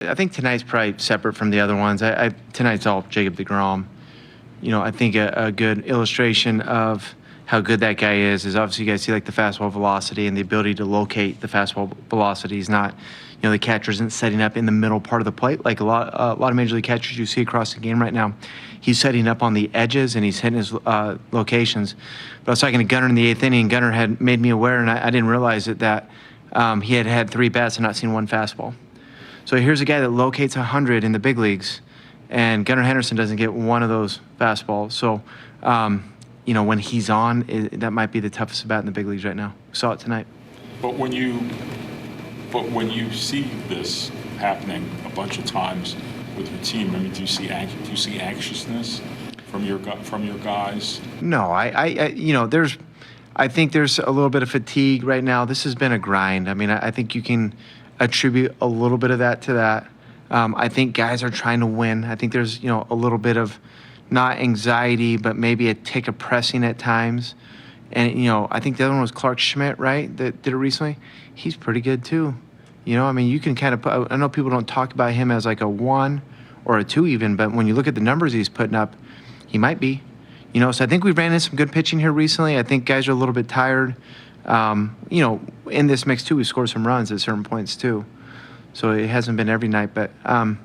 I think tonight's probably separate from the other ones. Tonight's all Jacob deGrom. I think a good illustration of how good that guy is obviously you guys see like the fastball velocity and the ability to locate the fastball velocity. He's not, the catcher isn't setting up in the middle part of the plate like a lot of major league catchers you see across the game right now. He's setting up on the edges and he's hitting his locations. But I was talking to Gunnar in the 8th inning. Gunnar had made me aware, and I didn't realize it, that he had 3 bats and not seen 1 fastball. So here's a guy that locates 100 in the big leagues, and Gunnar Henderson doesn't get 1 of those fastballs. So, when he's on, that might be the toughest bat in the big leagues right now. We saw it tonight. But when you see this happening a bunch of times with your team, I mean, do you see anxiousness from your guys? No, I think there's a little bit of fatigue right now. This has been a grind. I mean, I think you can attribute a little bit of that to that. I think guys are trying to win. I think there's, a little bit of not anxiety, but maybe a tick of pressing at times. And, I think the other one was Clark Schmidt, right, that did it recently. He's pretty good too. I mean, you can kind of I know people don't talk about him as like a 1 or a 2 even, but when you look at the numbers he's putting up, he might be. So I think we ran in some good pitching here recently. I think guys are a little bit tired. In this mix too, we scored some runs at certain points too. So it hasn't been every night, but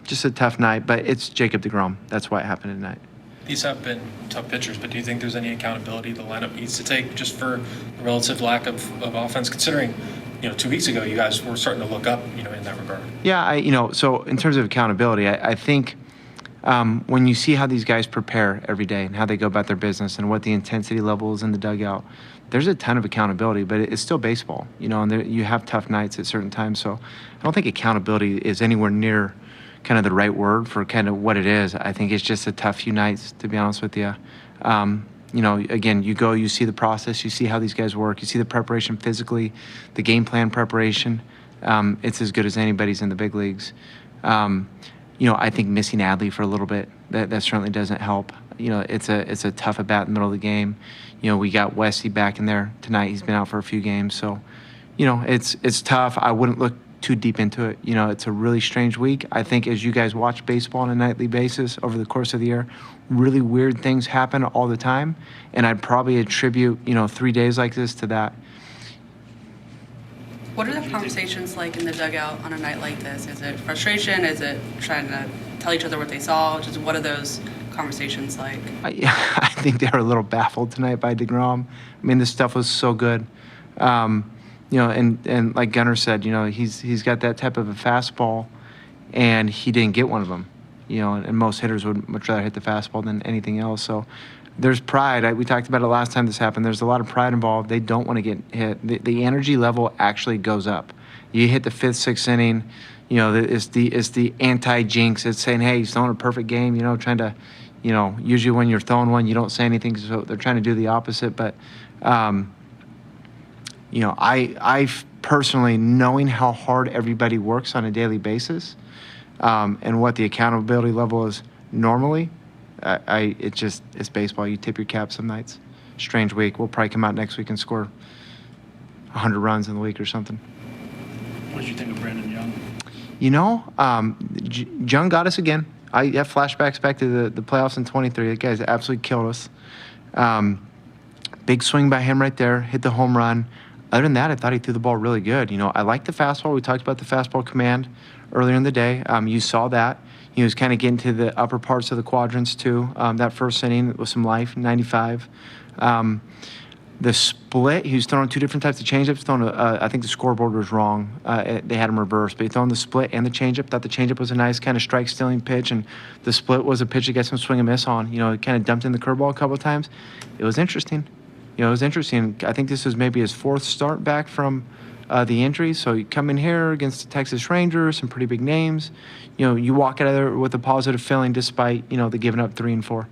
just a tough night. But it's Jacob deGrom. That's why it happened tonight. These have been tough pitchers, but do you think there's any accountability the lineup needs to take just for the relative lack of offense, considering, 2 weeks ago you guys were starting to look up, in that regard? Yeah, so in terms of accountability, I think when you see how these guys prepare every day and how they go about their business and what the intensity level is in the dugout, there's a ton of accountability, but it's still baseball, and you have tough nights at certain times. So I don't think accountability is anywhere near kind of the right word for kind of what it is. I think it's just a tough few nights, to be honest with you. Again, you see the process, you see how these guys work, you see the preparation physically, the game plan preparation. It's as good as anybody's in the big leagues. I think missing Adley for a little bit, that certainly doesn't help. It's a tough at bat in the middle of the game. We got Westy back in there tonight. He's been out for a few games, so it's tough. I wouldn't look too deep into it. It's a really strange week. I think as you guys watch baseball on a nightly basis over the course of the year, really weird things happen all the time, and I'd probably attribute 3 days like this to that. What are the conversations like in the dugout on a night like this? Is it frustration? Is it trying to tell each other what they saw? Just what are those conversations like? I think they were a little baffled tonight by deGrom. I mean, this stuff was so good. And like Gunnar said, he's got that type of a fastball, and he didn't get one of them. And most hitters would much rather hit the fastball than anything else. So there's pride. We talked about it last time this happened. There's a lot of pride involved. They don't want to get hit. The energy level actually goes up. You hit the 5th, 6th inning, it's the anti-jinx. It's saying, hey, he's throwing a perfect game, trying to, usually when you're throwing one, you don't say anything, so they're trying to do the opposite. But, I personally, knowing how hard everybody works on a daily basis and what the accountability level is normally, it's baseball. You tip your cap some nights. Strange week. We'll probably come out next week and score 100 runs in the week or something. What did you think of Brandon Young? Young got us again. I have flashbacks back to the playoffs in 23. That guy's absolutely killed us. Big swing by him right there. Hit the home run. Other than that, I thought he threw the ball really good. I like the fastball. We talked about the fastball command earlier in the day. You saw that. He was kind of getting to the upper parts of the quadrants too. That first inning with some life, 95. The split, he was throwing 2 different types of changeups. I think the scoreboard was wrong. They had him reversed, but he throwing the split and the changeup. Thought the changeup was a nice kind of strike-stealing pitch, and the split was a pitch that got some swing and miss on. It kind of dumped in the curveball a couple of times. It was interesting. I think this was maybe his 4th start back from the injury. So you come in here against the Texas Rangers, some pretty big names. You walk out of there with a positive feeling despite, the giving up 3 and 4.